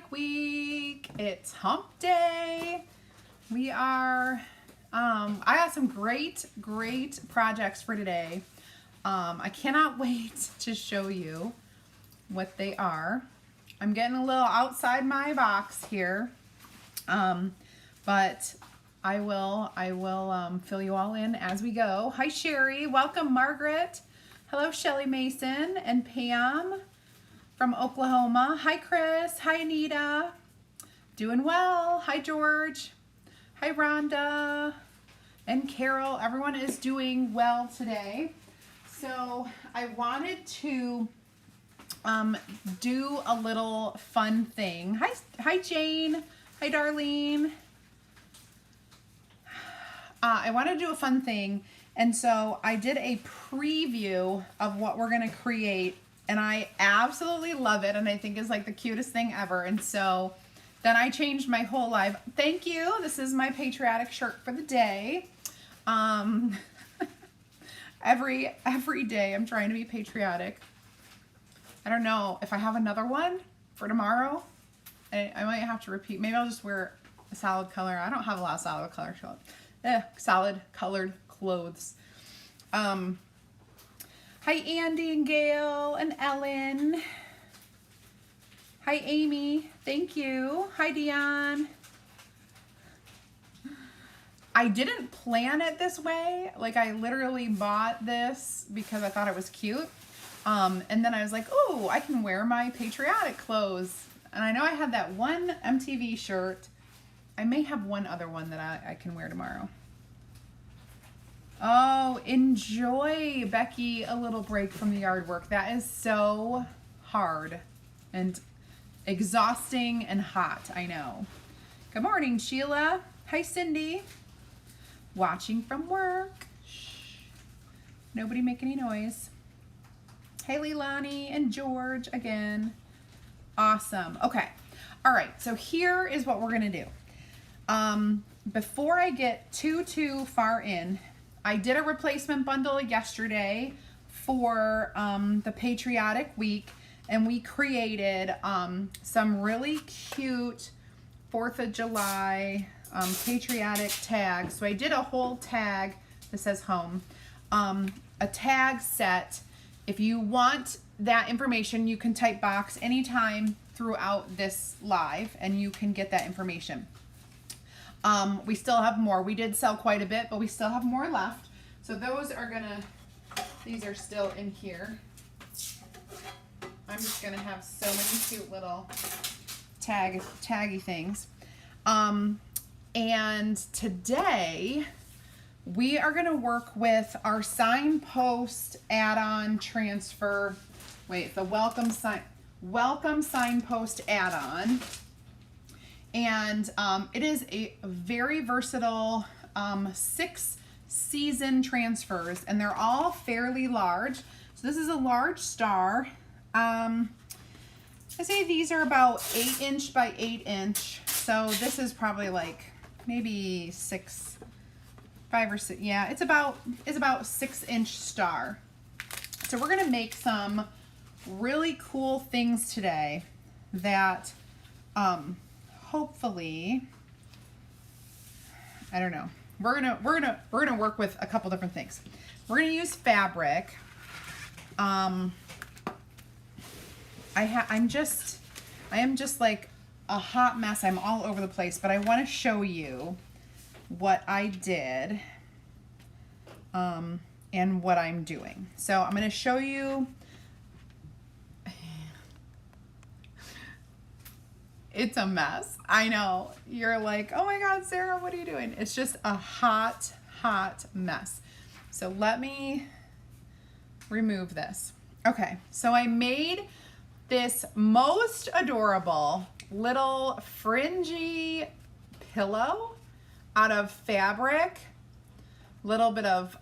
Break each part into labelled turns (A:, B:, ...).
A: Patriotic week. It's hump day. We are, I got some great projects for today. I cannot wait to show you what they are. I'm getting a little outside my box here, but I will fill you all in as we go. Hi Sherry, welcome Margaret. Hello Shelly Mason and Pam from Oklahoma. Hi Chris, hi Anita. Doing well. Hi George. Hi Rhonda and Carol. Everyone is doing well today. So I wanted to do a little fun thing. Hi Jane. Hi Darlene. I want to do a fun thing, and so I did a preview of what we're going to create, and I absolutely love it, and I think it's like the cutest thing ever. And so then I changed my whole life. Thank you. This is my Patriotic shirt for the day. Every day I'm trying to be patriotic. I don't know if I have another one for tomorrow. I might have to repeat. Maybe I'll just wear a solid color. I don't have a lot of solid color. Solid colored clothes. Hi Andy and Gail and Ellen. Hi Amy, thank you. Hi Dion. I didn't plan it this way. Like I literally bought this because I thought it was cute. And then I was like, oh, I can wear my patriotic clothes. And I know I had that one MTV shirt. I may have one other one that I can wear tomorrow. Oh, enjoy, Becky, a little break from the yard work. That is so hard and exhausting and hot, I know. Good morning, Sheila. Hi, Cindy. Watching from work. Shh. Nobody make any noise. Hey, Leilani and George again. Awesome. Okay. All right. So here is what we're going to do. Before I get too far in, I did a replacement bundle yesterday for the Patriotic week, and we created some really cute 4th of July patriotic tags. So I did a whole tag that says home, a tag set. If you want that information, you can type box anytime throughout this live and you can get that information. We still have more. We did sell quite a bit, but we still have more left. So those are these are still in here. I'm just gonna have so many cute little taggy things. And today we are gonna work with our signpost add-on transfer. Wait, the welcome signpost add-on. And it is a very versatile 6 season transfers, and they're all fairly large. So this is a large star. I say these are about 8 inch by 8 inch. So this is probably like maybe 5 or 6. Yeah, it's about 6 inch star. So we're gonna make some really cool things today that hopefully, I don't know. We're gonna work with a couple different things. We're gonna use fabric. I am just like a hot mess. I'm all over the place, but I want to show you what I did and what I'm doing. So I'm gonna show you. It's a mess. I know. You're like, oh my God, Sarah, what are you doing? It's just a hot mess. So let me remove this. Okay, so I made this most adorable little fringy pillow out of fabric, little bit of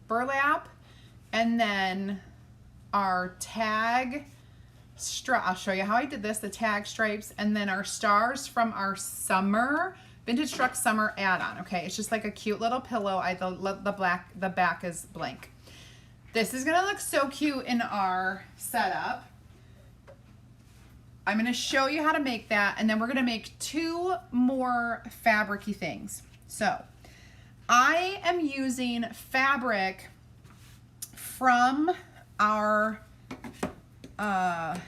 A: burlap, and then our tag I'll show you how I did this, the tag stripes, and then our stars from our summer, Vintage Truck Summer add-on. Okay, it's just like a cute little pillow. The back is blank. This is gonna look so cute in our setup. I'm gonna show you how to make that, and then we're gonna make 2 more fabric-y things. So I am using fabric from our I'm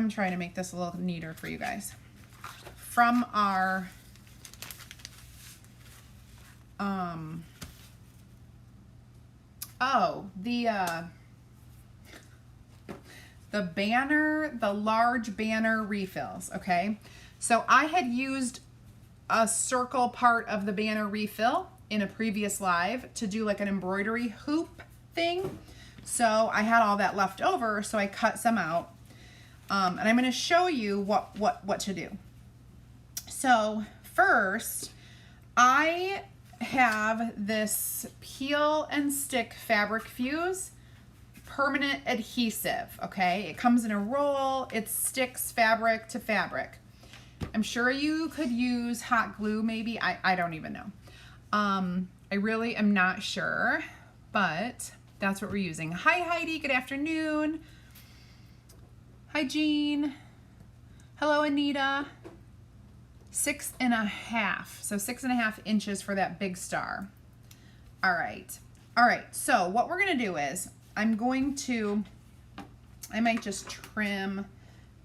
A: trying to make this a little neater for you guys. From our the banner, the large banner refills, okay? So I had used a circle part of the banner refill in a previous live to do like an embroidery hoop thing. So I had all that left over, so I cut some out. And I'm gonna show you what to do. So first, I have this peel and stick fabric fuse permanent adhesive, okay? It comes in a roll, it sticks fabric to fabric. I'm sure you could use hot glue maybe, I don't even know. I really am not sure, but that's what we're using. Hi Heidi, good afternoon. Hi Jean. Hello Anita. 6.5, so 6.5 inches for that big star. All right, so what we're gonna do is, I might just trim.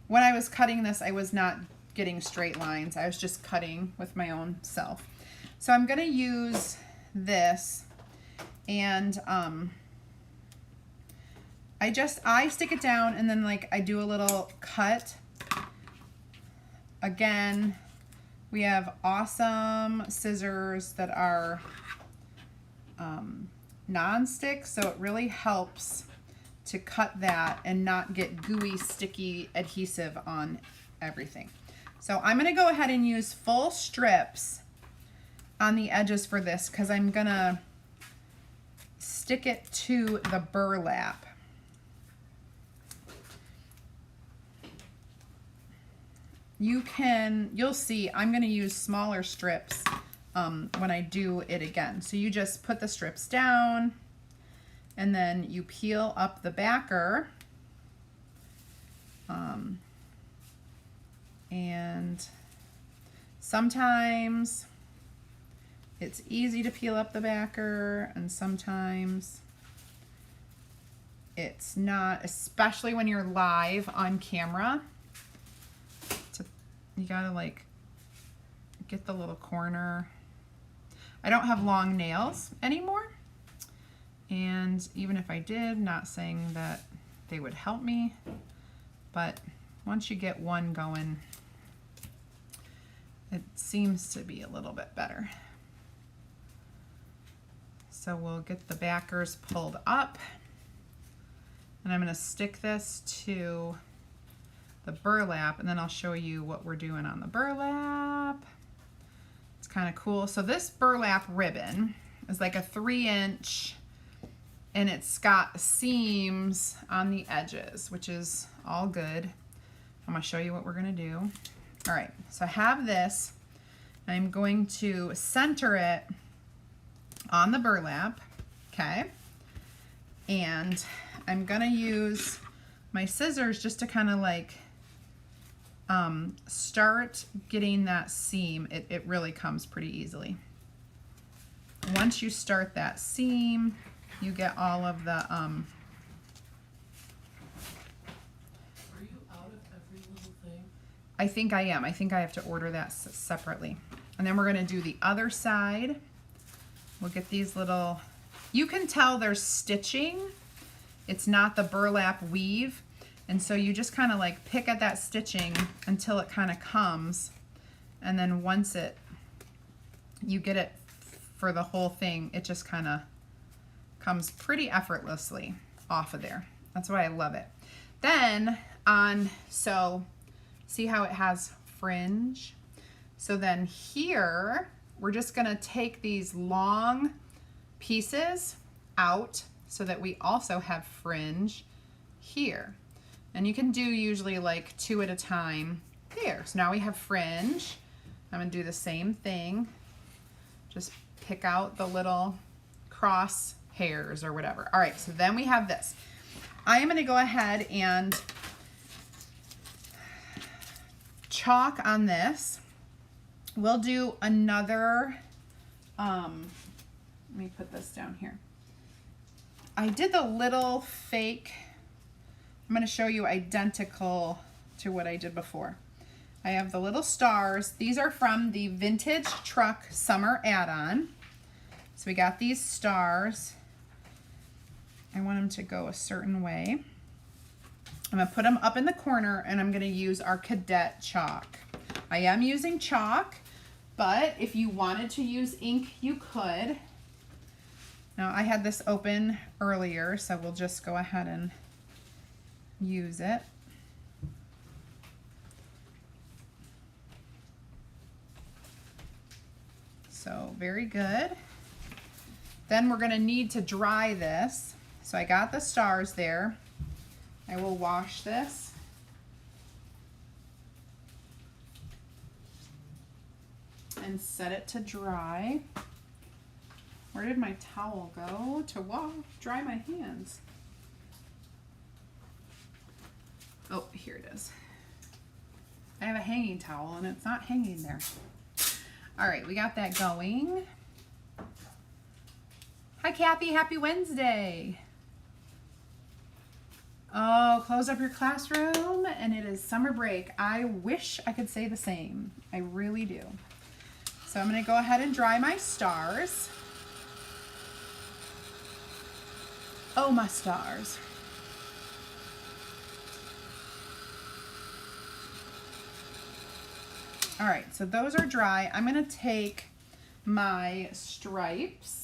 A: When I was cutting this, I was not getting straight lines. I was just cutting with my own self. So I'm gonna use this, and I stick it down, and then like I do a little cut. Again, we have awesome scissors that are non-stick, so it really helps to cut that and not get gooey, sticky adhesive on everything. So I'm gonna go ahead and use full strips on the edges for this, because I'm gonna stick it to the burlap. You'll see I'm gonna use smaller strips when I do it again. So you just put the strips down, and then you peel up the backer, and sometimes it's easy to peel up the backer, and sometimes it's not, especially when you're live on camera. You gotta like get the little corner. I don't have long nails anymore, and even if I did, not saying that they would help me, but once you get one going, it seems to be a little bit better. So we'll get the backers pulled up, and I'm gonna stick this to the burlap, and then I'll show you what we're doing on the burlap. It's kind of cool. So this burlap ribbon is like a 3-inch, and it's got seams on the edges, which is all good. I'm gonna show you what we're gonna do. All right, so I have this. I'm going to center it on the burlap, okay? And I'm gonna use my scissors just to kind of like start getting that seam. It really comes pretty easily. Once you start that seam, you get all of the
B: Are you out of every little thing?
A: I think I am. I think I have to order that separately. And then we're gonna do the other side. We'll get these little, you can tell there's stitching. It's not the burlap weave. And so you just kind of like pick at that stitching until it kind of comes. And then once you get it for the whole thing, it just kind of comes pretty effortlessly off of there. That's why I love it. Then so see how it has fringe? So then here, we're just gonna take these long pieces out so that we also have fringe here. And you can do usually like 2 at a time. There, so now we have fringe. I'm gonna do the same thing. Just pick out the little cross hairs or whatever. All right, so then we have this. I am going to go ahead and chalk on this. We'll do another, let me put this down here. I did the little fake, I'm going to show you identical to what I did before. I have the little stars. These are from the Vintage Truck Summer Add-on. So we got these stars. I want them to go a certain way. I'm going to put them up in the corner, and I'm going to use our Cadet chalk. I am using chalk, but if you wanted to use ink, you could. Now, I had this open earlier, so we'll just go ahead and use it. So, very good. Then we're going to need to dry this. So I got the stars there. I will wash this. And set it to dry. Where did my towel go to dry my hands? Oh, here it is. I have a hanging towel and it's not hanging there. All right, we got that going. Hi, Kathy. Happy Wednesday. Oh, close up your classroom and it is summer break. I wish I could say the same. I really do. So I'm going to go ahead and dry my stars. Oh, my stars. All right, so those are dry. I'm going to take my stripes.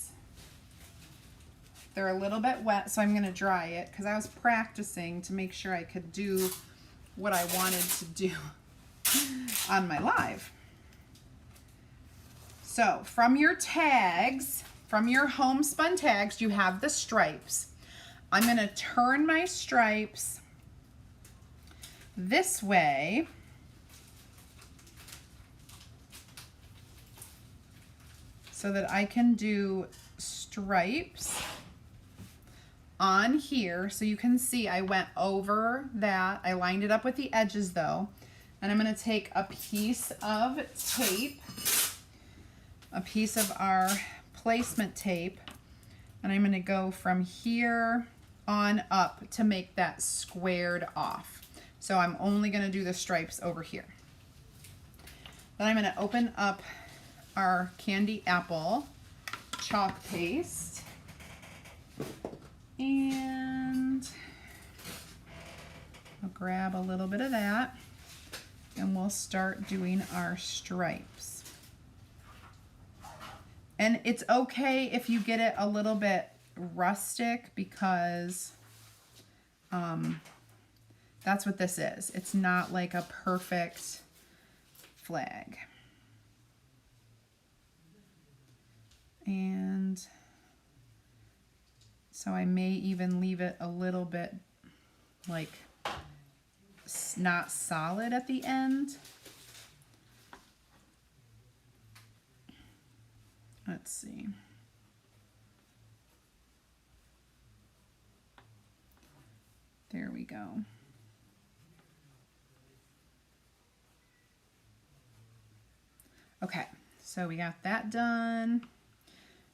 A: They're a little bit wet, so I'm going to dry it because I was practicing to make sure I could do what I wanted to do on my live. So from your tags, from your homespun tags, you have the stripes. I'm going to turn my stripes this way. So that I can do stripes on here. So you can see I went over that. I lined it up with the edges though. And I'm going to take a piece of tape, a piece of our placement tape, and I'm going to go from here on up to make that squared off. So I'm only going to do the stripes over here. Then I'm going to open up our candy apple chalk paste and I'll grab a little bit of that and we'll start doing our stripes. And it's okay if you get it a little bit rustic because that's what this is. It's not like a perfect flag. And so I may even leave it a little bit like not solid at the end. Let's see. There we go. Okay, so we got that done.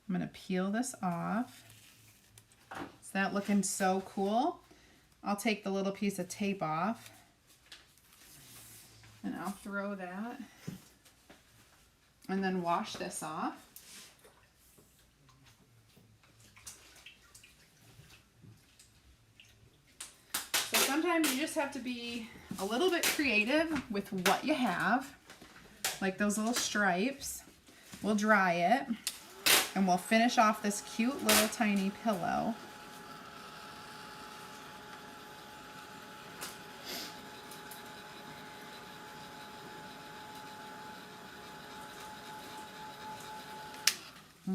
A: I'm going to peel this off. Is that looking so cool? I'll take the little piece of tape off and I'll throw that and then wash this off. So sometimes you just have to be a little bit creative with what you have, like those little stripes. We'll dry it. And we'll finish off this cute little tiny pillow.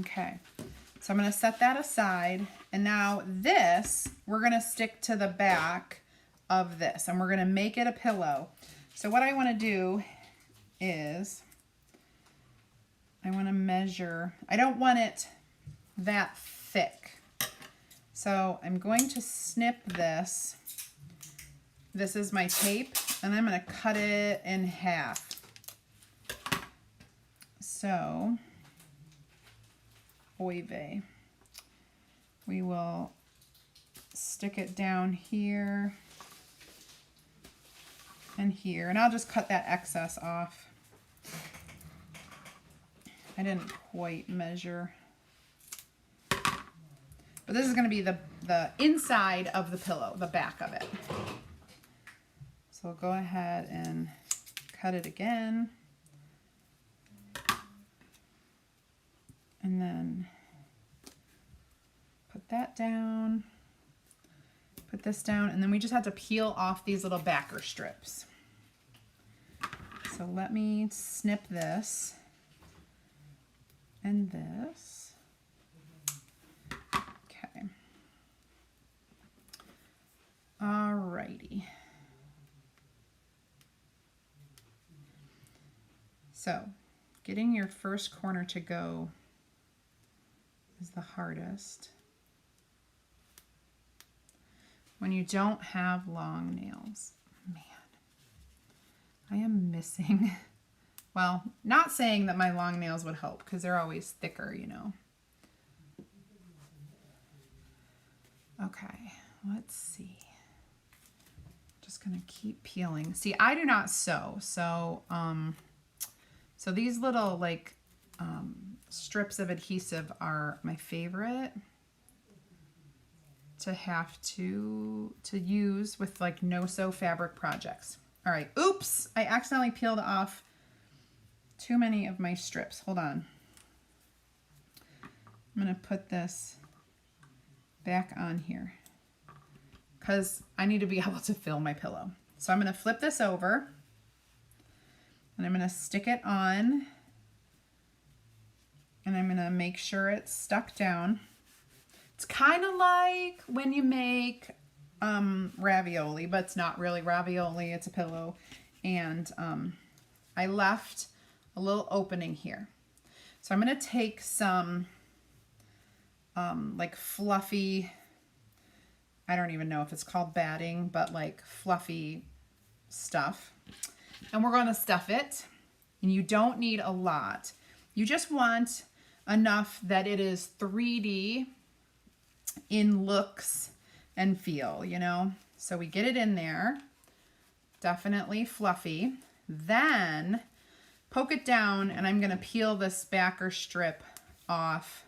A: Okay, so I'm going to set that aside. And now this, we're going to stick to the back of this. And we're going to make it a pillow. So what I want to do is I want to measure. I don't want it that thick. So I'm going to snip this. This is my tape, and I'm going to cut it in half. So, oy vey. We will stick it down here and here, and I'll just cut that excess off. I didn't quite measure. But this is going to be the inside of the pillow, the back of it. So we'll go ahead and cut it again. And then put that down, put this down, and then we just have to peel off these little backer strips. So let me snip this and this. Okay. Alrighty. So getting your first corner to go is the hardest when you don't have long nails. Man, I am missing, well, not saying that my long nails would help because they're always thicker, you know. Okay, let's see. Just gonna keep peeling. See, I do not sew, so these little like strips of adhesive are my favorite to have to use with like no-sew fabric projects. All right, oops, I accidentally peeled off too many of my strips. Hold on. I'm gonna put this back on here because I need to be able to fill my pillow. So I'm gonna flip this over and I'm gonna stick it on, and I'm gonna make sure it's stuck down. It's kind of like when you make ravioli, but it's not really ravioli, it's a pillow. And I left a little opening here. So I'm gonna take some like fluffy, I don't even know if it's called batting, but like fluffy stuff. And we're gonna stuff it. And you don't need a lot. You just want enough that it is 3D in looks and feel, you know? So we get it in there, definitely fluffy. Then poke it down, and I'm gonna peel this backer strip off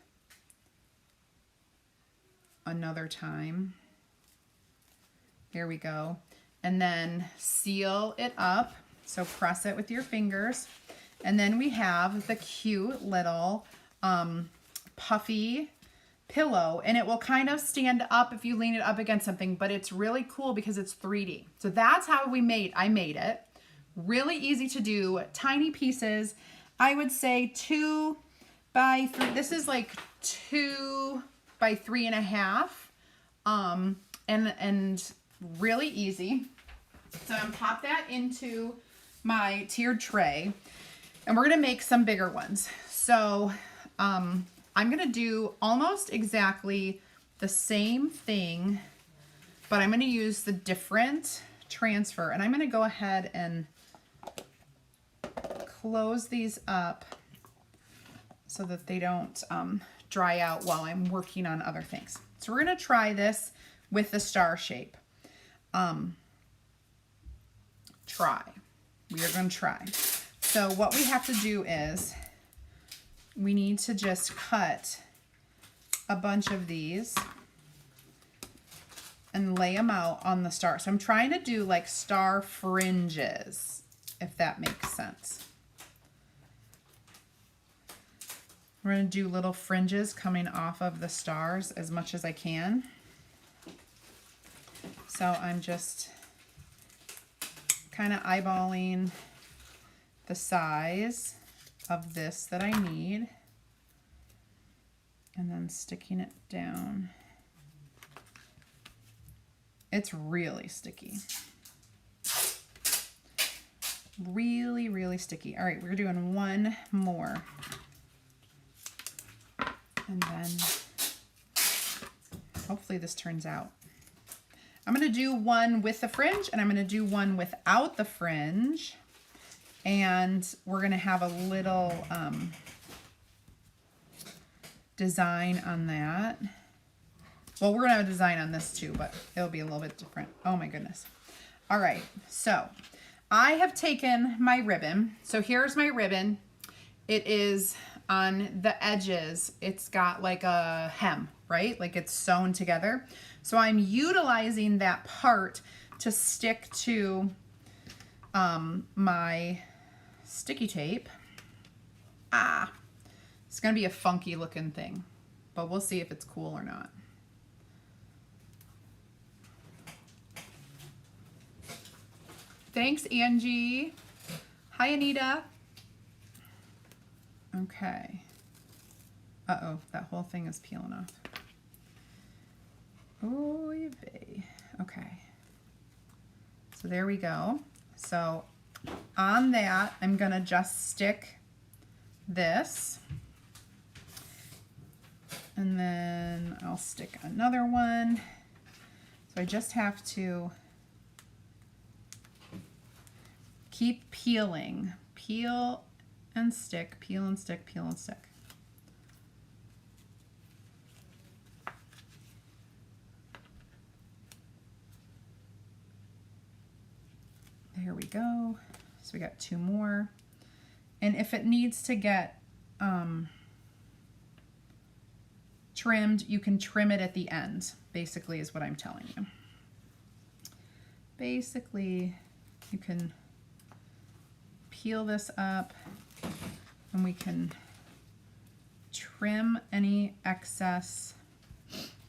A: another time. Here we go. And then seal it up. So press it with your fingers. And then we have the cute little puffy pillow, and it will kind of stand up if you lean it up against something, but it's really cool because it's 3D. So that's how I made it. Really easy to do, tiny pieces. I would say 2 by 3. This is like 2 by 3.5, and really easy. So I'm gonna pop that into my tiered tray, and we're gonna make some bigger ones. So I'm gonna do almost exactly the same thing, but I'm gonna use the different transfer, and I'm gonna go ahead and close these up so that they don't dry out while I'm working on other things. So we're gonna try this with the star shape. We are gonna try. So what we have to do is we need to just cut a bunch of these and lay them out on the star. So I'm trying to do like star fringes, if that makes sense. We're going to do little fringes coming off of the stars as much as I can. So I'm just kind of eyeballing the size of this that I need, and then sticking it down. It's really sticky. Really, really sticky. All right, we're doing one more. And then Hopefully this turns out. I'm going to do one with the fringe and I'm going to do one without the fringe. And we're going to have a little design on that. Well, we're going to have a design on this too, but it'll be a little bit different. Oh my goodness. All right. So I have taken my ribbon. So here's my ribbon. It is on the edges. It's got like a hem, right? Like it's sewn together. So I'm utilizing that part to stick to my sticky tape. It's gonna be a funky looking thing, but we'll see if it's cool or not. Thanks, Angie. Hi, Anita. Okay. Uh-oh, that whole thing is peeling off. Oy vey. Okay. So there we go. So on that, I'm gonna just stick this. And then I'll stick another one. So I just have to keep peeling. Peel and stick, peel and stick, peel and stick. There we go. So we got 2 more. And if it needs to get trimmed, you can trim it at the end, basically is what I'm telling you. Basically, you can peel this up and we can trim any excess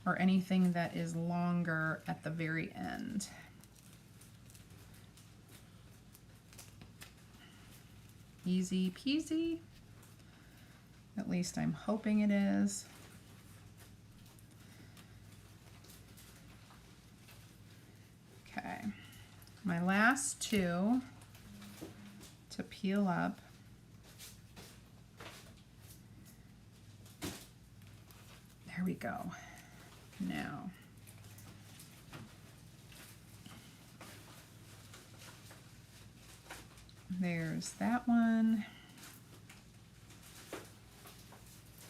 A: or anything that is longer at the very end. Easy peasy. At least I'm hoping it is. Okay, my last 2 to peel up. There we go. Now, there's that one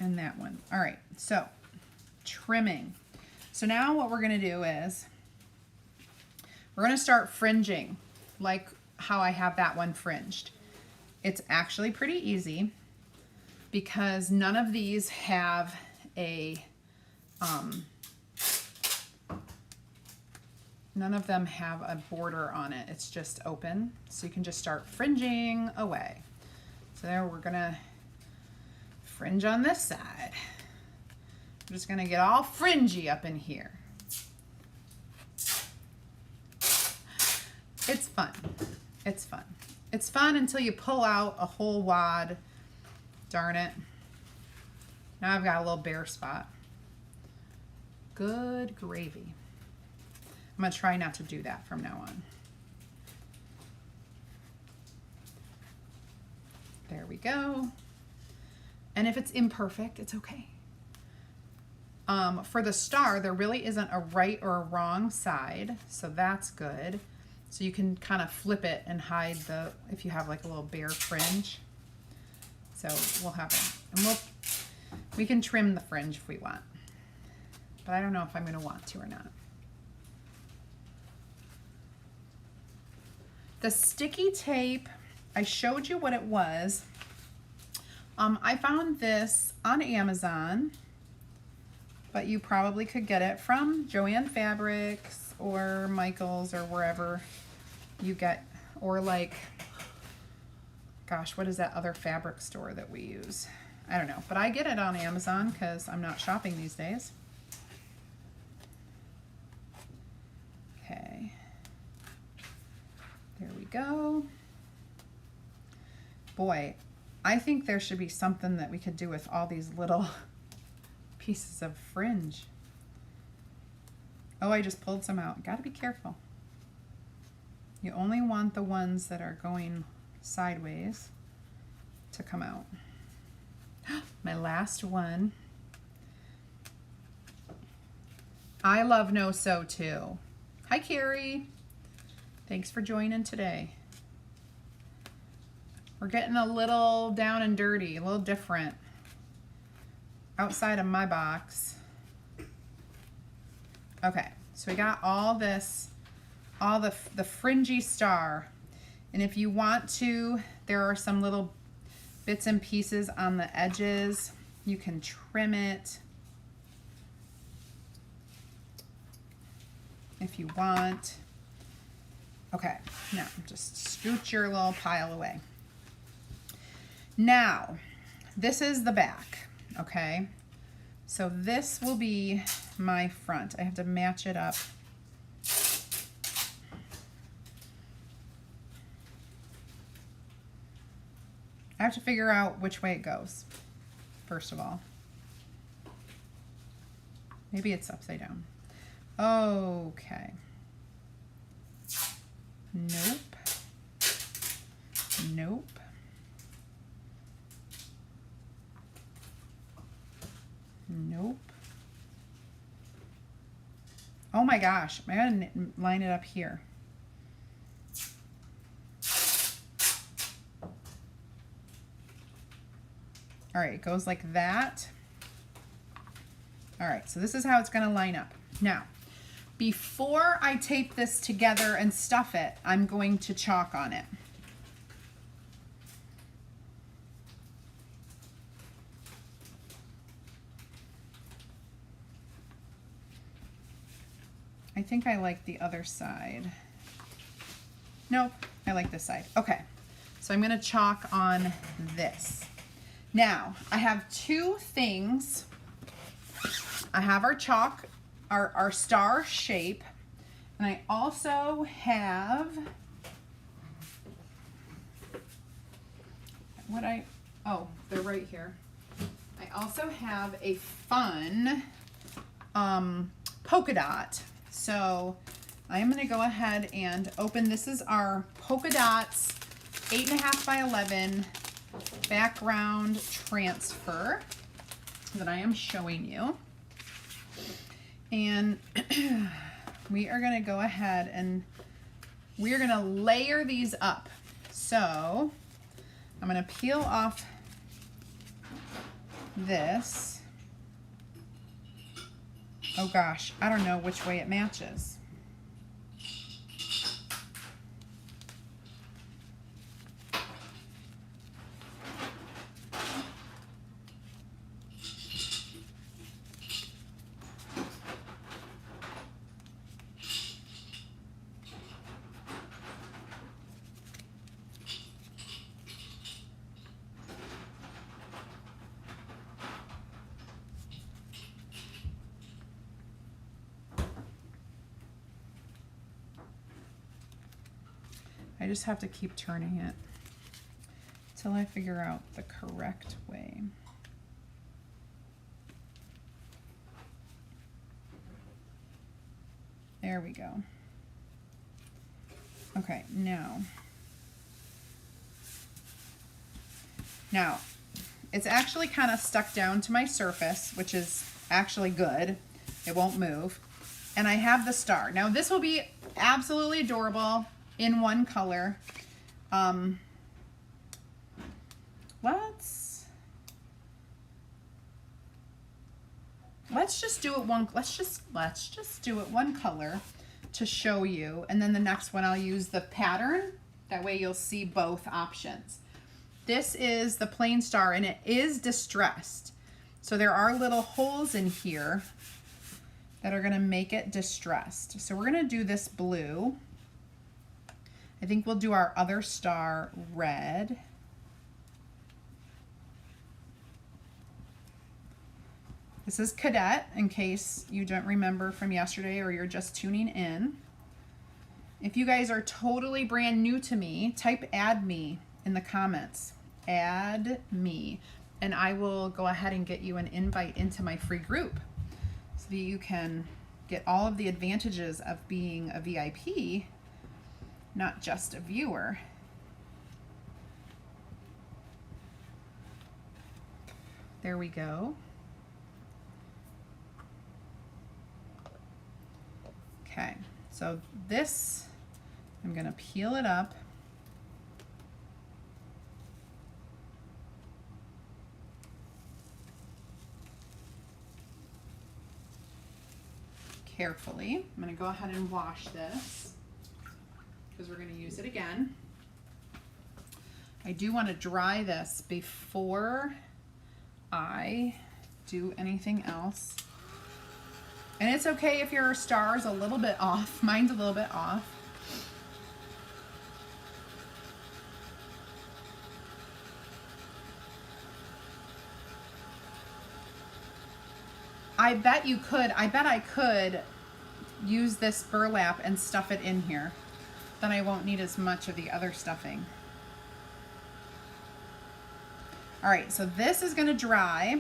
A: and that one. All right, so trimming. So now what we're gonna do is we're gonna start fringing like how I have that one fringed. It's actually pretty easy because none of these have a, none of them have a border on it. It's just open. So you can just start fringing away. So there we're gonna fringe on this side. I'm just gonna get all fringy up in here. It's fun. It's fun. It's fun until you pull out a whole wad. Darn it. Now I've got a little bare spot. Good gravy. I'm gonna try not to do that from now on. There we go. And if it's imperfect, it's okay. For the star, there really isn't a right or a wrong side, so that's good. So you can kind of flip it and hide the, if you have like a little bare fringe. So we'll have it. And we can trim the fringe if we want. But I don't know if I'm gonna want to or not. The sticky tape, I showed you what it was. I found this on Amazon, but you probably could get it from Joann Fabrics or Michael's or wherever you get, or like, gosh, what is that other fabric store that we use? I don't know, but I get it on Amazon because I'm not shopping these days. Okay, there we go. Boy, I think there should be something that we could do with all these little pieces of fringe. Oh, I just pulled some out. Gotta be careful. You only want the ones that are going sideways to come out. My last one. I love no sew too. Hi, Carrie. Thanks for joining today. We're getting a little down and dirty, a little different. Outside of my box. Okay, so we got all this, all the fringy star. And if you want to, there are some little bits and pieces on the edges. You can trim it if you want. Okay, now just scoot your little pile away. Now, this is the back, okay? So this will be my front. I have to match it up. I have to figure out which way it goes, first of all. Maybe it's upside down. Okay. Nope. Nope. Nope. Oh my gosh, I gotta line it up here. All right, it goes like that. All right, so this is how it's gonna line up. Now, before I tape this together and stuff it, I'm going to chalk on it. I think I like the other side. Nope, I like this side. Okay, so I'm gonna chalk on this. Now, I have two things. I have our chalk, our star shape, and I also have, oh, they're right here. I also have a fun polka dot. So I'm gonna go ahead and open, this is our polka dots 8.5 by 11 background transfer that I am showing you. And we are gonna go ahead and we are gonna layer these up. So I'm gonna peel off this. Oh gosh, I don't know which way it matches. I just have to keep turning it till I figure out the correct way. There we go. Okay, now it's actually kind of stuck down to my surface, which is actually good. It won't move. And I have the star. Now this will be absolutely adorable in one color. Let's just do it one, let's just do it one color to show you, and then the next one I'll use the pattern. That way you'll see both options. This is the plain star, and it is distressed. So there are little holes in here that are gonna make it distressed. So we're gonna do this blue. I think we'll do our other star red. This is Cadet, in case you don't remember from yesterday or you're just tuning in. If you guys are totally brand new to me, type add me in the comments. Add me. And I will go ahead and get you an invite into my free group so that you can get all of the advantages of being a VIP, not just a viewer. There we go. So this, I'm gonna peel it up. Carefully. I'm gonna go ahead and wash this because we're gonna use it again. I do want to dry this before I do anything else. And it's okay if your star's a little bit off. Mine's a little bit off. I bet I could use this burlap and stuff it in here. Then I won't need as much of the other stuffing. All right, so this is gonna dry.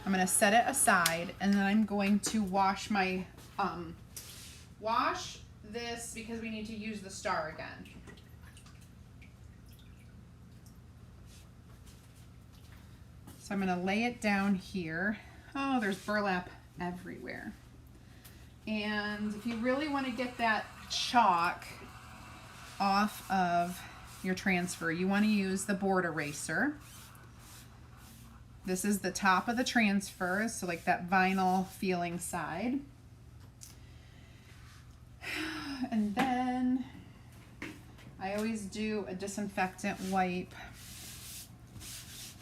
A: I'm gonna set it aside, and then I'm going to wash my, wash this because we need to use the star again. So I'm gonna lay it down here. Oh, there's burlap everywhere. And if you really wanna get that chalk off of your transfer, you wanna use the board eraser. This is the top of the transfer, so like that vinyl feeling side. And then I always do a disinfectant wipe.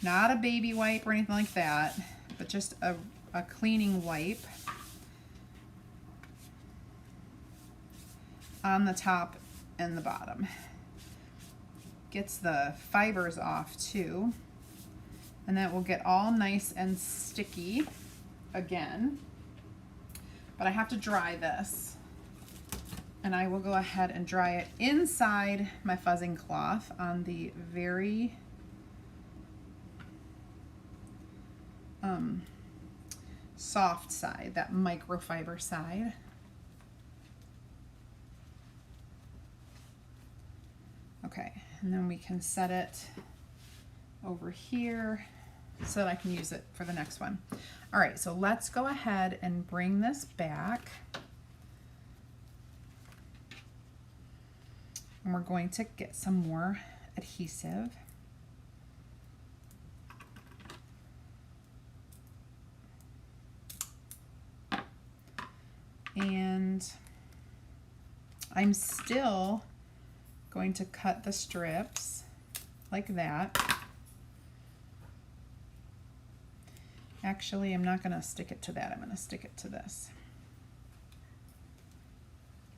A: Not a baby wipe or anything like that, but just a cleaning wipe on the top and the bottom. Gets the fibers off too. And that will get all nice and sticky again. But I have to dry this. And I will go ahead and dry it inside my fuzzing cloth on the very soft side, that microfiber side. Okay, and then we can set it over here so that I can use it for the next one. All right, so let's go ahead and bring this back. And we're going to get some more adhesive. And I'm still going to cut the strips like that. Actually, I'm not going to stick it to that. I'm going to stick it to this.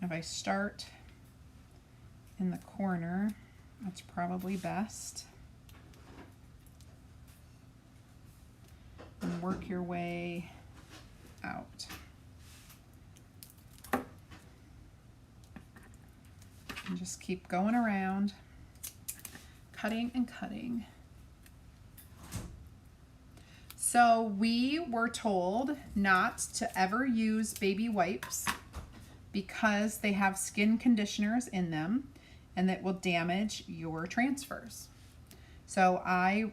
A: If I start in the corner, that's probably best. And work your way out. And just keep going around, cutting and cutting. So we were told not to ever use baby wipes because they have skin conditioners in them and that will damage your transfers. So I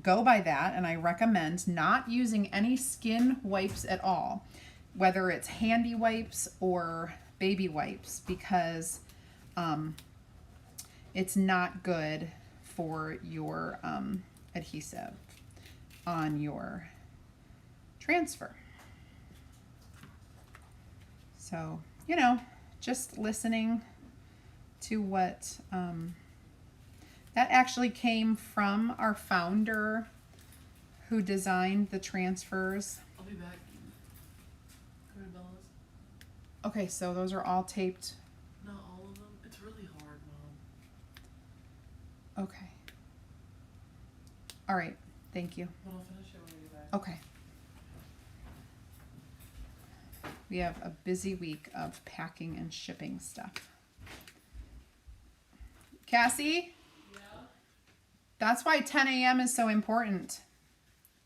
A: go by that, and I recommend not using any skin wipes at all, whether it's handy wipes or baby wipes, because it's not good for your adhesive on your transfer. So, you know, just listening to what that actually came from our founder who designed the transfers.
B: I'll be back. Come here, Bellas.
A: Okay, so those are all taped.
B: Not all of them. It's really hard, Mom.
A: Okay. All right. Thank you.
B: But I'll finish it when I get back.
A: Okay. We have a busy week of packing and shipping stuff. Cassie?
B: Yeah?
A: That's why 10 a.m. is so important.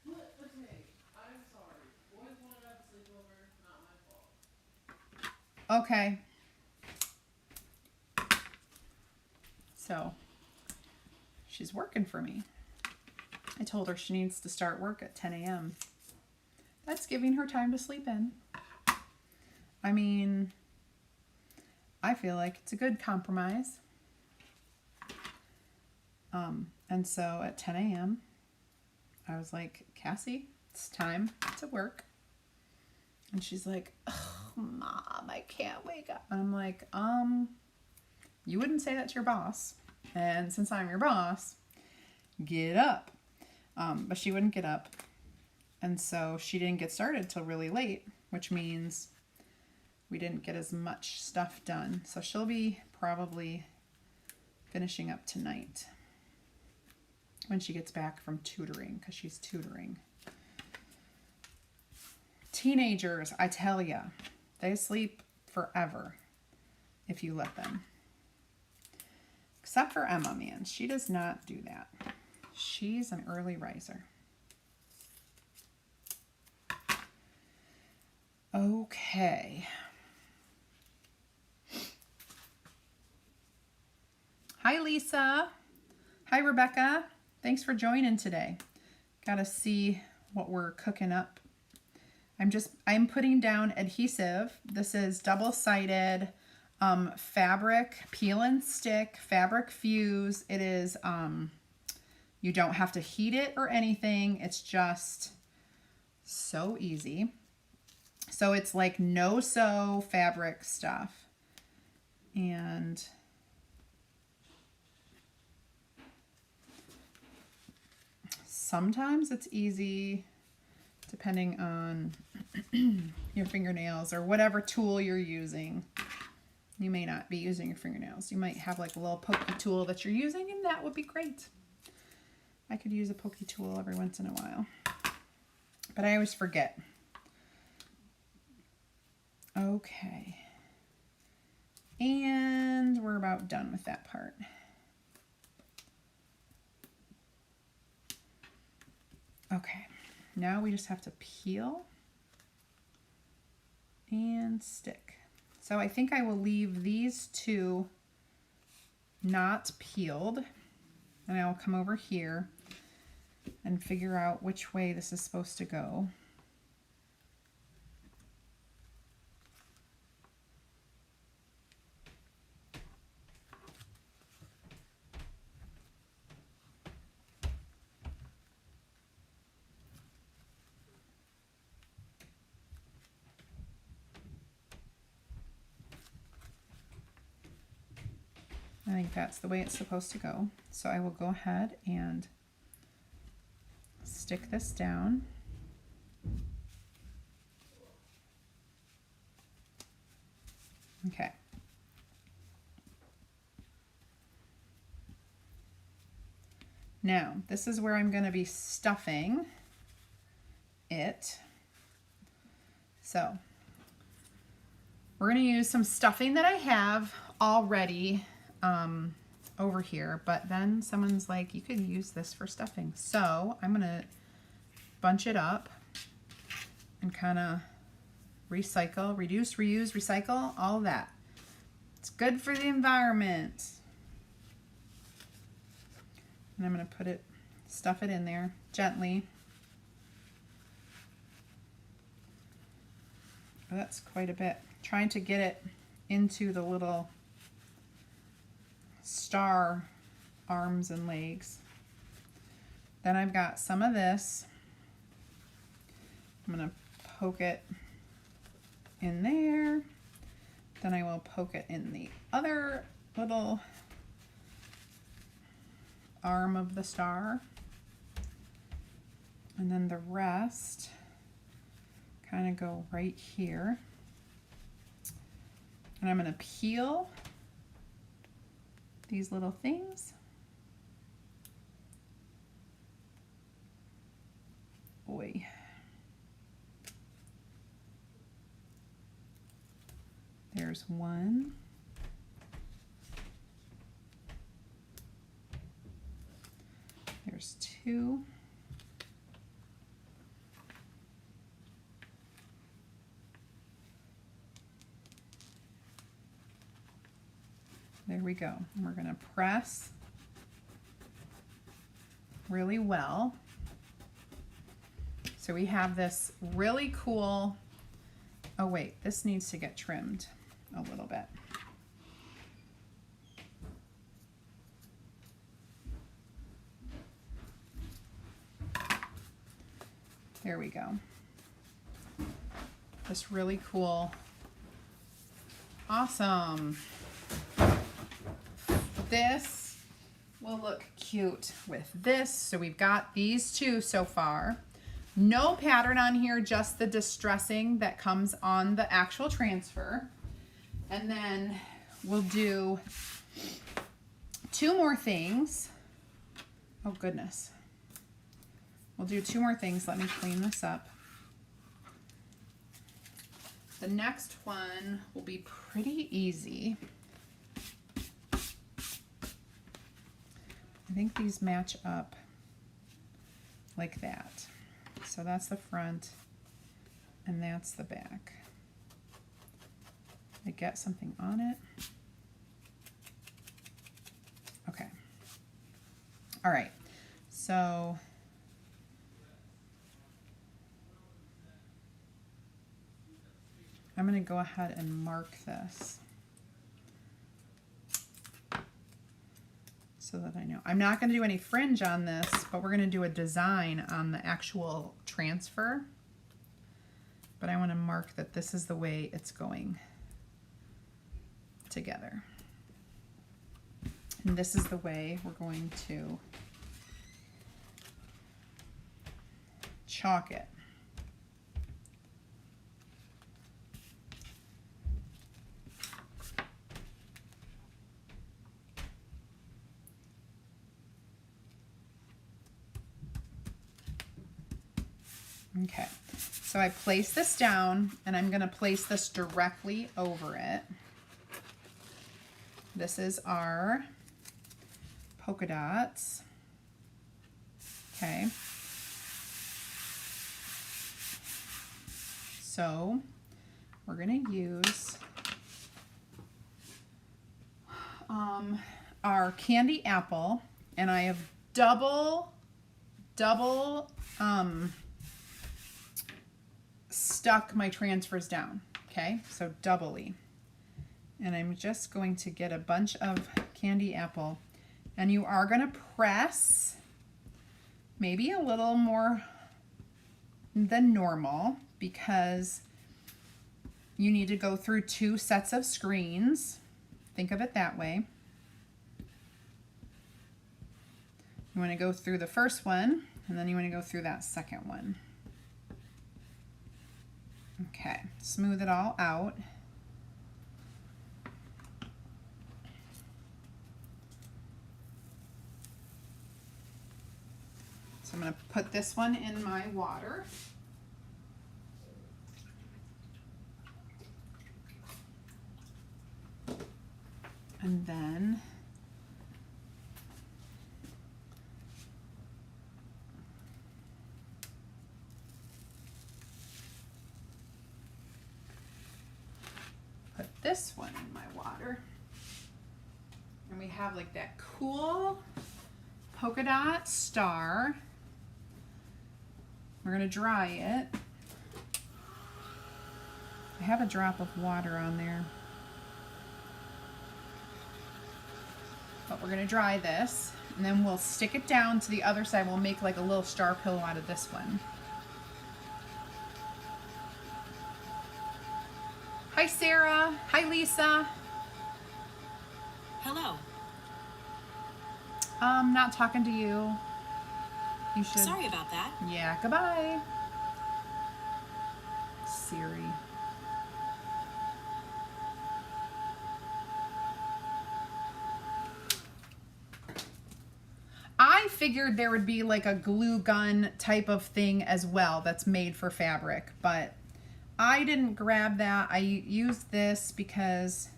B: What? Okay. I'm sorry. Boys wanted to have a sleepover. Not my fault.
A: Okay. So, she's working for me. I told her she needs to start work at 10 a.m. That's giving her time to sleep in. I mean, I feel like it's a good compromise. And so at 10 a.m., I was like, Cassie, it's time to work. And she's like, oh, Mom, I can't wake up. And I'm like, you wouldn't say that to your boss. And since I'm your boss, get up. But she wouldn't get up. And so she didn't get started till really late, which means we didn't get as much stuff done. So she'll be probably finishing up tonight when she gets back from tutoring, because she's tutoring. Teenagers, I tell ya, they sleep forever if you let them. Except for Emma, man. She does not do that. She's an early riser. Okay. Hi, Lisa. Hi, Rebecca. Thanks for joining today. Gotta see what we're cooking up. I'm putting down adhesive. This is double-sided fabric peel and stick, fabric fuse. It is, you don't have to heat it or anything. It's just so easy. So it's like no-sew fabric stuff. And sometimes it's easy depending on your fingernails or whatever tool you're using. You may not be using your fingernails. You might have like a little pokey tool that you're using, and that would be great. I could use a pokey tool every once in a while, but I always forget. Okay. And we're about done with that part. Okay, now we just have to peel and stick. So I think I will leave these two not peeled, and I will come over here and figure out which way this is supposed to go. I think that's the way it's supposed to go. So I will go ahead and stick this down. Okay. Now, this is where I'm going to be stuffing it. So, we're going to use some stuffing that I have already over here, but then someone's like, you could use this for stuffing. So I'm gonna bunch it up and kind of recycle, reduce, reuse, recycle, all of that. It's good for the environment. And I'm gonna stuff it in there gently. Oh, that's quite a bit. Trying to get it into the little star arms and legs. Then I've got some of this. I'm going to poke it in there. Then I will poke it in the other little arm of the star. And then the rest kind of go right here. And I'm going to peel these little things. Boy. There's one. There's two. There we go. And we're going to press really well. So we have this really cool, oh wait, this needs to get trimmed a little bit. There we go. This really cool. Awesome. This will look cute with this. So we've got these two so far. No pattern on here, just the distressing that comes on the actual transfer. And then we'll do two more things. Oh goodness. We'll do two more things. Let me clean this up. The next one will be pretty easy. I think these match up like that. So that's the front and that's the back. I get something on it. Okay. All right. So I'm going to go ahead and mark this so that I know. I'm not going to do any fringe on this, but we're going to do a design on the actual transfer. But I want to mark that this is the way it's going together. And this is the way we're going to chalk it. Okay, so I place this down and I'm going to place this directly over it. This is our polka dots. Okay. So we're going to use our candy apple, and I have double stuck my transfers down. Okay, so doubly. And I'm just going to get a bunch of candy apple, and you are going to press maybe a little more than normal because you need to go through two sets of screens. Think of it that way. You want to go through the first one, and then you want to go through that second one. Okay, smooth it all out. So I'm going to put this one in my water. And then put this one in my water. And we have like that cool polka dot star. We're going to dry it. I have a drop of water on there. But we're going to dry this, and then we'll stick it down to the other side. We'll make like a little star pillow out of this one. Hi, Sarah. Hi, Lisa.
C: Hello.
A: Not talking to you. You should.
C: Sorry about that.
A: Yeah, goodbye. Siri. I figured there would be like a glue gun type of thing as well that's made for fabric, but I didn't grab that. I used this because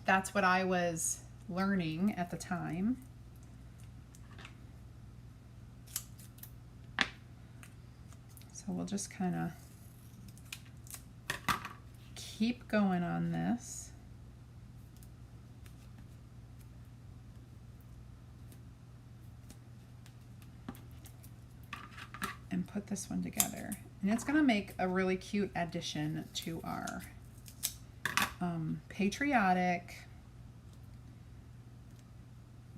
A: that's what I was learning at the time. So we'll just kind of keep going on this. And put this one together. And it's going to make a really cute addition to our Patriotic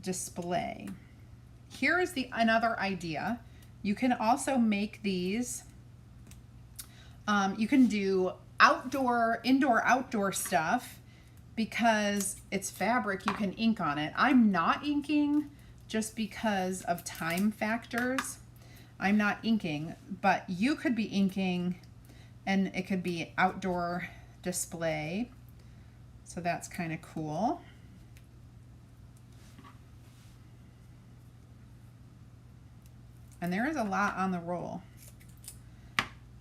A: display. Here is another idea. You can also make these, you can do indoor, outdoor stuff because it's fabric, you can ink on it. I'm not inking just because of time factors. I'm not inking, but you could be inking and it could be outdoor display. So that's kind of cool. And there is a lot on the roll.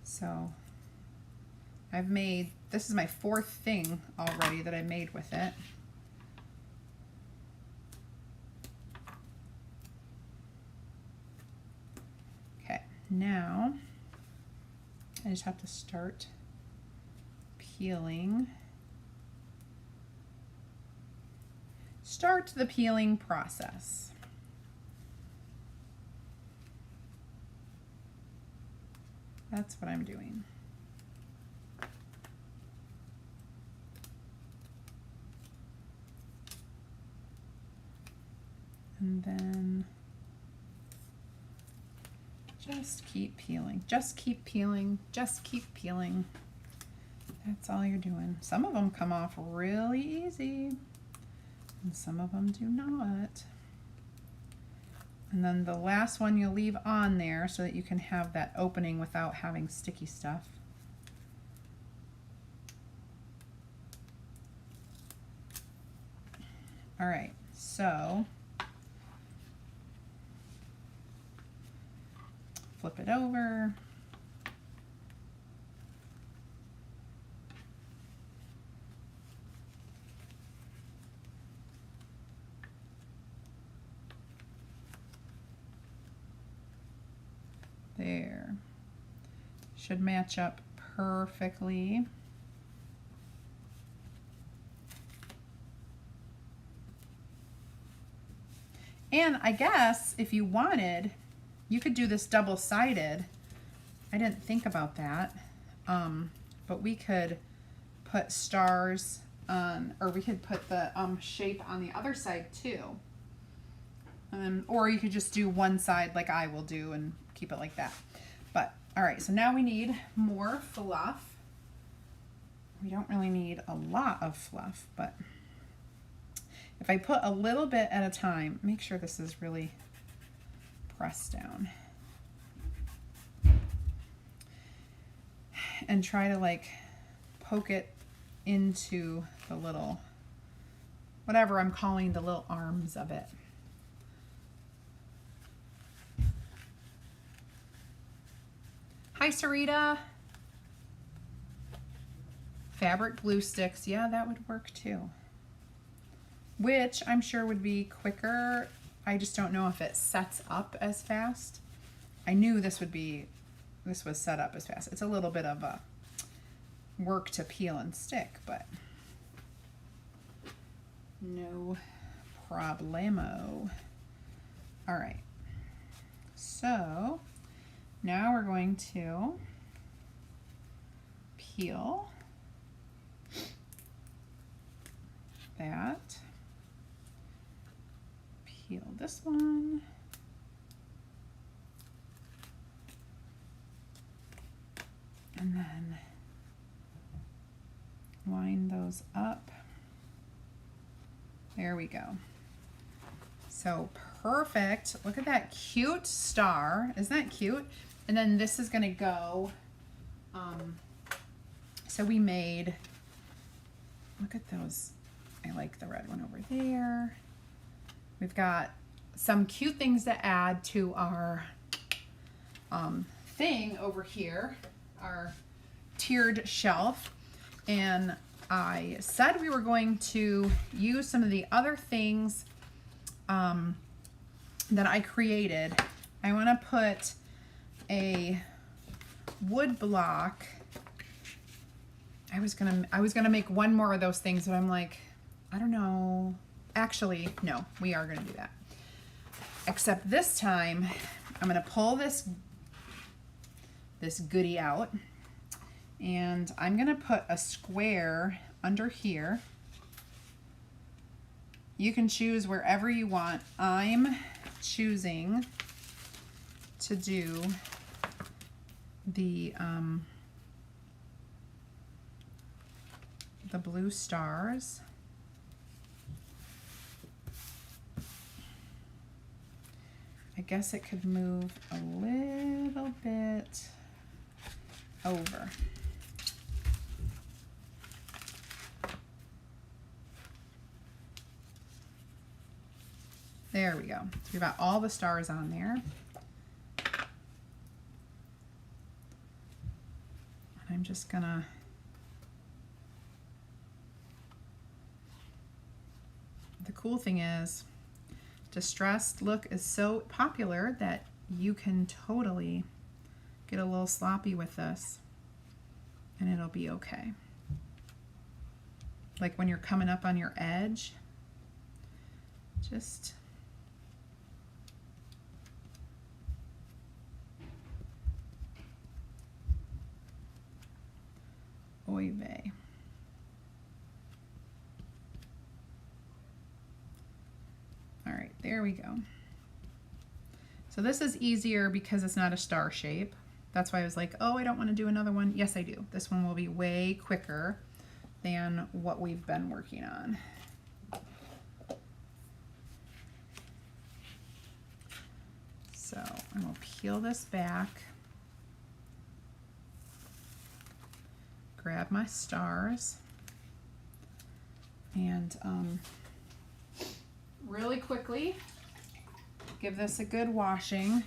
A: So I've made, this is my 4th thing already that I made with it. Okay, now I just have to start peeling. Start the peeling process. That's what I'm doing. And then just keep peeling, just keep peeling, just keep peeling. That's all you're doing. Some of them come off really easy and some of them do not. And then the last one you'll leave on there so that you can have that opening without having sticky stuff. All right, so flip it over. There. Should match up perfectly. And I guess if you wanted, you could do this double-sided. I didn't think about that. But we could put stars on, or we could put the shape on the other side too. Or you could just do one side like I will do and keep it like that. But all right, so now we need more fluff. We don't really need a lot of fluff, but if I put a little bit at a time, make sure this is really pressed down. And try to like poke it into the little, whatever I'm calling the little arms of it. Hi, Sarita. Fabric glue sticks. Yeah, that would work too. Which I'm sure would be quicker. I just don't know if it sets up as fast. I knew this was set up as fast. It's a little bit of a work to peel and stick, but no problemo. All right. So now we're going to peel that, peel this one, and then line those up. There we go. So perfect. Look at that cute star. Isn't that cute? And then this is going to go, so we made, look at those. I like the red one over there. We've got some cute things to add to our thing over here, our tiered shelf. And I said we were going to use some of the other things that I created. I want to put a wood block. I was gonna make one more of those things, but I'm like, I don't know. Actually, no, we are gonna do that. Except this time, I'm gonna pull this goodie out, and I'm gonna put a square under here. You can choose wherever you want. I'm choosing to do the blue stars. I guess it could move a little bit over. There we go. So we've got all the stars on there. And I'm just gonna the cool thing is distressed look is so popular that you can totally get a little sloppy with this and it'll be okay. Like when you're coming up on your edge, just oy vey. All right, there we go. So this is easier because it's not a star shape. That's why I was like, oh, I don't want to do another one. Yes, I do. This one will be way quicker than what we've been working on. So I'm going to peel this back, grab my stars, and really quickly give this a good washing.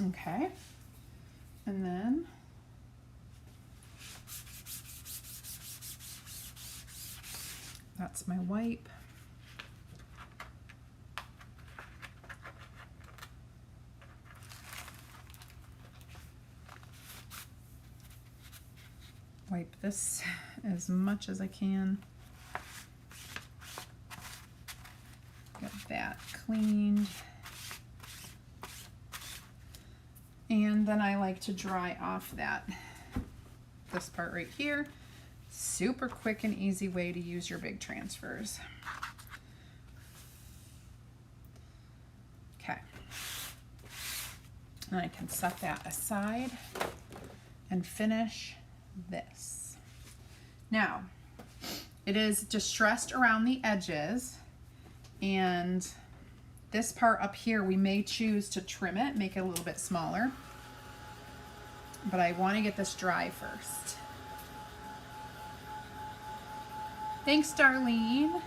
A: Okay, and then that's my wipe. Wipe this as much as I can. Get that cleaned. And then I like to dry off this part right here. Super quick and easy way to use your big transfers. Okay. And I can set that aside and finish this. Now, it is distressed around the edges, and this part up here, we may choose to trim it, make it a little bit smaller, but I want to get this dry first. Thanks, Darlene.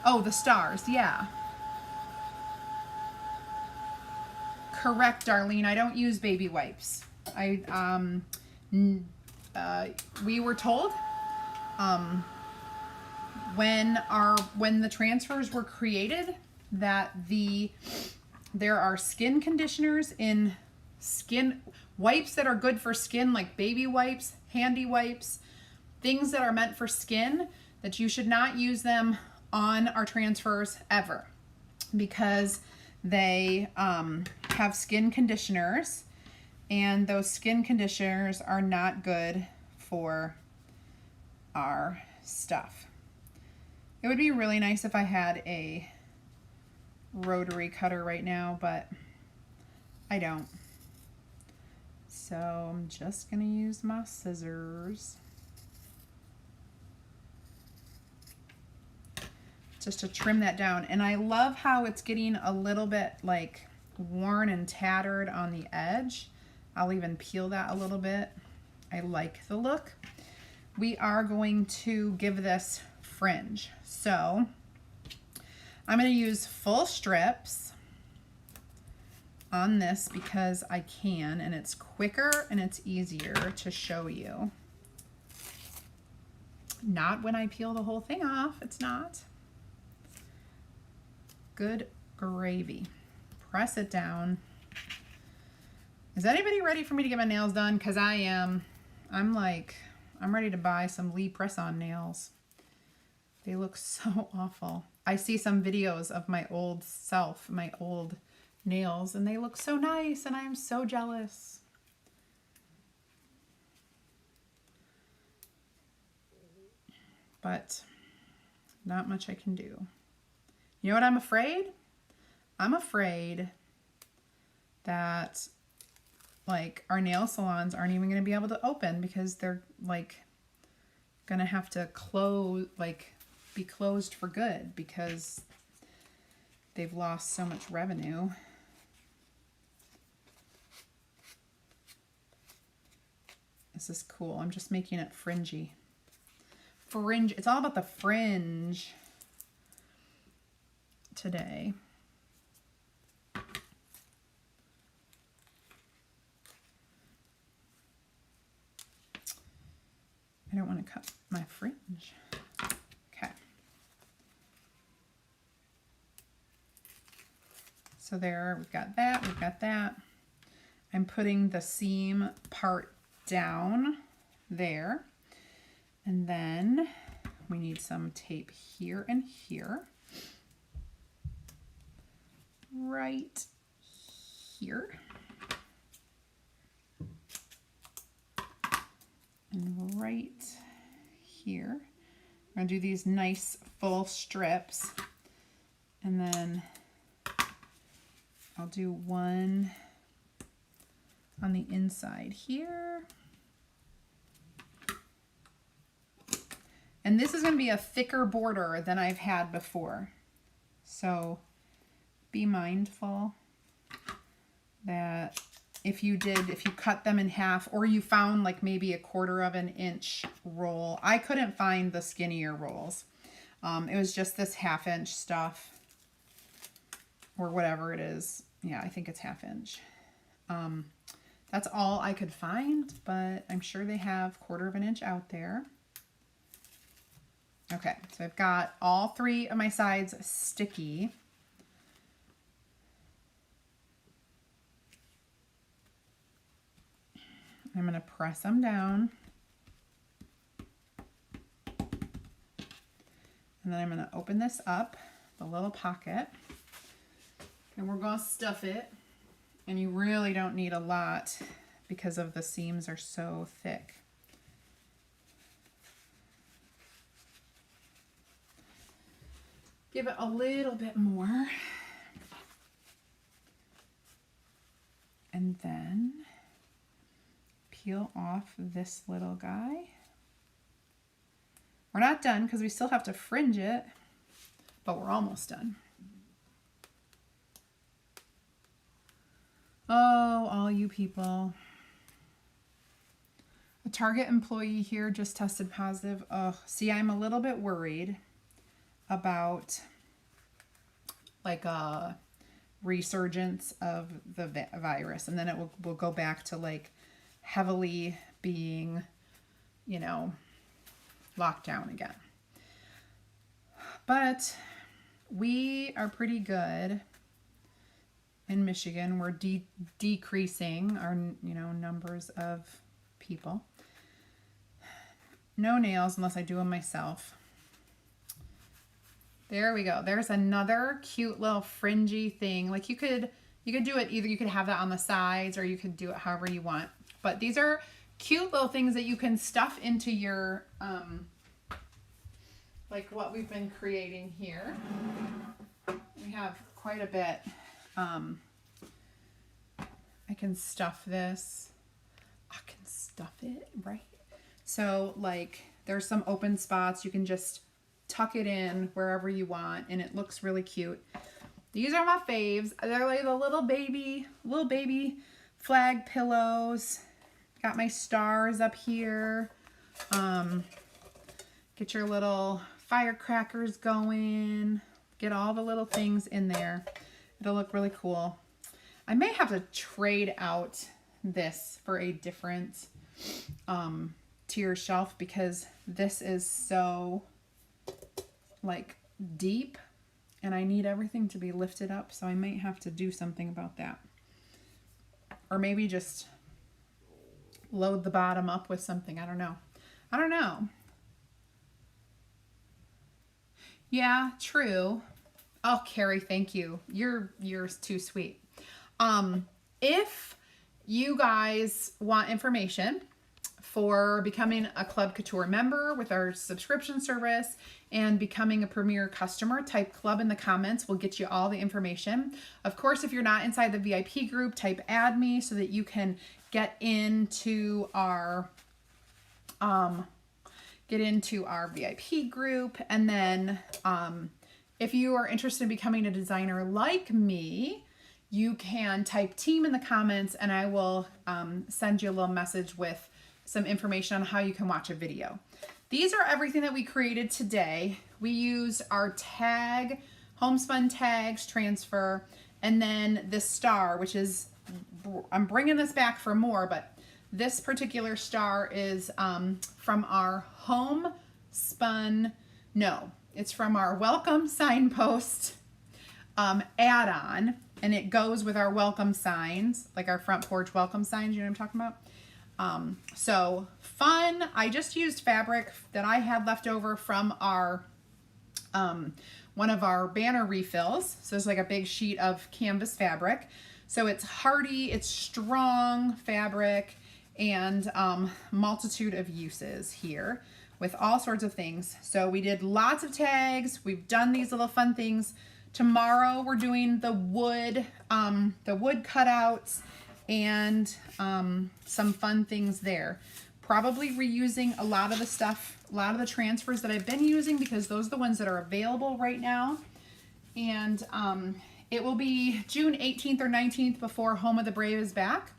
A: Oh, the stars, yeah. Correct, Darlene. I don't use baby wipes. We were told when the transfers were created that there are skin conditioners in skin wipes that are good for skin, like baby wipes, handy wipes, things that are meant for skin, that you should not use them on our transfers ever, because they have skin conditioners, and those skin conditioners are not good for our stuff. It would be really nice if I had a rotary cutter right now, but I don't. So I'm just gonna use my scissors just to trim that down. And I love how it's getting a little bit like worn and tattered on the edge. I'll even peel that a little bit. I like the look. We are going to give this fringe. So I'm going to use full strips on this because I can, and it's quicker and it's easier to show you. Not when I peel the whole thing off, it's not. Good gravy. Press it down. Is anybody ready for me to get my nails done? Because I am. I'm ready to buy some Lee press-on nails. They look so awful. I see some videos of my old self, my old nails, and they look so nice, and I am so jealous. but not much I can do. You know what I'm afraid? I'm afraid that like our nail salons aren't even going to be able to open because they're like going to have to close, like be closed for good because they've lost so much revenue. This is cool. I'm just making it fringy. Fringe. It's all about the fringe today. I don't want to cut my fringe. Okay. So there, we've got that, we've got that. I'm putting the seam part down there. And then we need some tape here and here. Right here. And right here. I'm going to do these nice full strips. And then I'll do one on the inside here. And this is going to be a thicker border than I've had before. So be mindful that if you cut them in half or you found like maybe 1/4 of an inch roll. I couldn't find the skinnier rolls. It was just this 1/2 inch stuff or whatever it is. Yeah, I think it's 1/2 inch. That's all I could find, but I'm sure they have 1/4 of an inch out there. Okay, so I've got all 3 of my sides sticky. I'm going to press them down. And then I'm going to open this up, the little pocket. And we're going to stuff it. And you really don't need a lot because of the seams are so thick. Give it a little bit more. And then peel off this little guy. We're not done because we still have to fringe it, but we're almost done. Oh, all you people. A Target employee here just tested positive. Oh, see, I'm a little bit worried about like a resurgence of the virus, and then it will go back to like heavily being, you know, locked down again. But we are pretty good in Michigan. We're decreasing our, you know, numbers of people. No nails unless I do them myself. There we go. There's another cute little fringy thing. Like you could do it either, you could have that on the sides or you could do it however you want. But these are cute little things that you can stuff into your, like what we've been creating here. We have quite a bit. I can stuff this. I can stuff it, right? So like there's some open spots. You can just tuck it in wherever you want and it looks really cute. These are my faves. They're like the little baby flag pillows. Got my stars up here. Get your little firecrackers going. Get all the little things in there. It'll look really cool. I may have to trade out this for a different tier shelf because this is so like deep and I need everything to be lifted up, so I might have to do something about that. Or maybe just load the bottom up with something. I don't know. Yeah, true. Oh, Carrie, thank you. You're too sweet. If you guys want information for becoming a Club Couture member with our subscription service and becoming a premier customer, type club in the comments. We'll get you all the information. Of course, if you're not inside the VIP group, type add me so that you can get into our VIP group. And then if you are interested in becoming a designer like me, you can type team in the comments and I will send you a little message with some information on how you can watch a video. These are everything that we created today. We use our tag, homespun tags, transfer, and then this star, which is, I'm bringing this back for more, but this particular star is from our it's from our welcome signpost add-on, and it goes with our welcome signs, like our front porch welcome signs, you know what I'm talking about? So fun. I just used fabric that I had left over from our one of our banner refills. So it's like a big sheet of canvas fabric. So it's hardy, it's strong fabric, and multitude of uses here with all sorts of things. So we did lots of tags. We've done these little fun things. Tomorrow we're doing the wood cutouts and some fun things there. Probably reusing a lot of the stuff, a lot of the transfers that I've been using because those are the ones that are available right now. And it will be June 18th or 19th before Home of the Brave is back.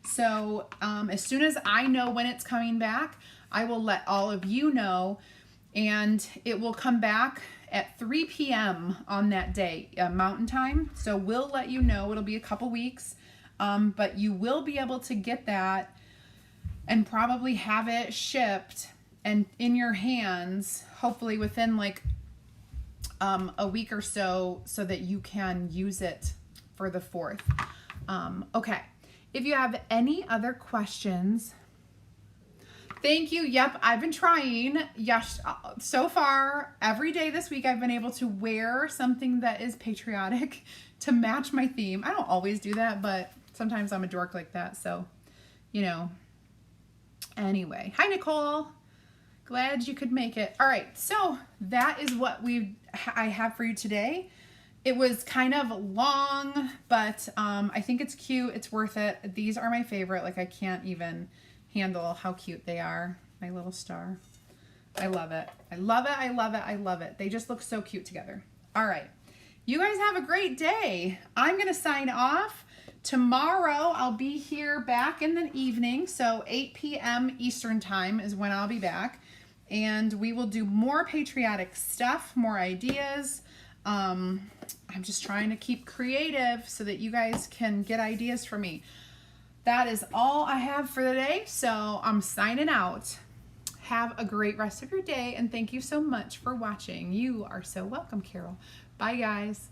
A: So as soon as I know when it's coming back, I will let all of you know, and it will come back at 3 p.m. on that day, Mountain Time. So we'll let you know. It'll be a couple weeks, but you will be able to get that and probably have it shipped and in your hands, hopefully within like a week or so that you can use it for the 4th. Okay. If you have any other questions, thank you. Yep, I've been trying. Yes, so far, every day this week, I've been able to wear something that is patriotic to match my theme. I don't always do that, but sometimes I'm a dork like that. So, you know, anyway. Hi, Nicole. Glad you could make it. All right, so that is what I have for you today. It was kind of long, but I think it's cute. It's worth it. These are my favorite. Like, I can't even handle how cute they are. My little star. I love it. I love it. I love it. I love it. They just look so cute together. All right. You guys have a great day. I'm going to sign off. Tomorrow, I'll be here back in the evening. So 8 p.m. Eastern time is when I'll be back. And we will do more patriotic stuff, more ideas. I'm just trying to keep creative so that you guys can get ideas from me. That is all I have for the day, so I'm signing out. Have a great rest of your day, and thank you so much for watching. You are so welcome, Carol. Bye, guys.